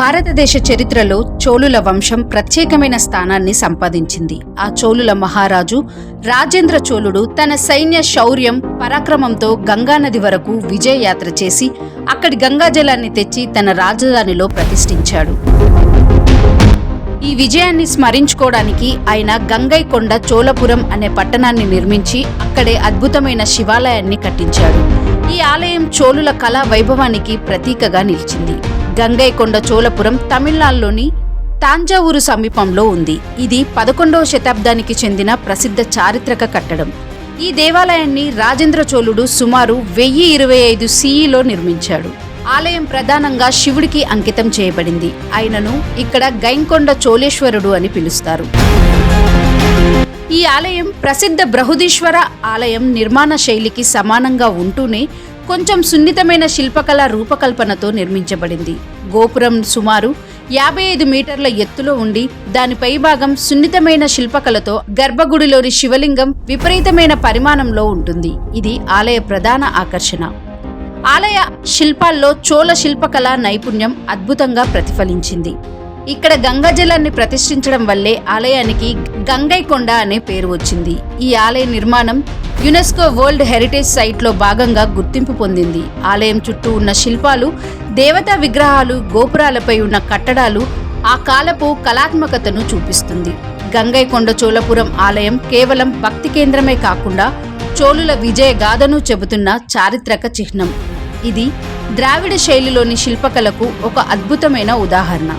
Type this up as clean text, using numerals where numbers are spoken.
భారతదేశ చరిత్రలో చోళుల వంశం ప్రత్యేకమైన స్థానాన్ని సంపాదించింది. ఆ చోళుల మహారాజు రాజేంద్ర చోళుడు తన సైన్య శౌర్యం, పరాక్రమంతో గంగానది వరకు విజయయాత్ర చేసి అక్కడి గంగాజలాన్ని తెచ్చి తన రాజధానిలో ప్రతిష్ఠించాడు. ఈ విజయాన్ని స్మరించుకోవడానికి ఆయన గంగైకొండ చోళపురం అనే పట్టణాన్ని నిర్మించి అక్కడే అద్భుతమైన శివాలయాన్ని కట్టించాడు. ఈ ఆలయం చోళుల కళా వైభవానికి ప్రతీకగా నిలిచింది. గంగైకొండ చోళపురం తమిళనాడులోని తాంజావూరు సమీపంలో ఉంది. ఇది 11వ శతాబ్దానికి చెందిన ప్రసిద్ధ చారిత్రక కట్టడం. ఈ దేవాలయాన్ని రాజేంద్ర చోళుడు సుమారు 1025 CEలో నిర్మించాడు. ఆలయం ప్రధానంగా శివుడికి అంకితం చేయబడింది. ఆయనను ఇక్కడ గైకొండ చోళేశ్వరుడు అని పిలుస్తారు. ఈ ఆలయం ప్రసిద్ధ బృహదీశ్వర ఆలయం నిర్మాణ శైలికి సమానంగా ఉంటూనే కొంచెం సున్నితమైన శిల్పకళ రూపకల్పనతో నిర్మించబడింది. గోపురం సుమారు 55 మీటర్ల ఎత్తులో ఉండి దాని పైభాగం సున్నితమైన శిల్పకళతో గర్భగుడిలోని శివలింగం విపరీతమైన పరిమాణంలో ఉంటుంది. ఇది ఆలయ ప్రధాన ఆకర్షణ. ఆలయ శిల్పాల్లో చోళ శిల్పకళ నైపుణ్యం అద్భుతంగా ప్రతిఫలించింది. ఇక్కడ గంగాజలాన్ని ప్రతిష్ఠించడం వల్లే ఆలయానికి గంగైకొండ అనే పేరు వచ్చింది. ఈ ఆలయ నిర్మాణం యునెస్కో వరల్డ్ హెరిటేజ్ సైట్లో భాగంగా గుర్తింపు పొందింది. ఆలయం చుట్టూ ఉన్న శిల్పాలు, దేవతా విగ్రహాలు, గోపురాలపై ఉన్న కట్టడాలు ఆ కాలపు కళాత్మకతను చూపిస్తుంది. గంగైకొండ చోళపురం ఆలయం కేవలం భక్తి కేంద్రమే కాకుండా చోళుల విజయ గాథను చెబుతున్న చారిత్రక చిహ్నం. ఇది ద్రావిడ శైలిలోని శిల్పకళకు ఒక అద్భుతమైన ఉదాహరణ.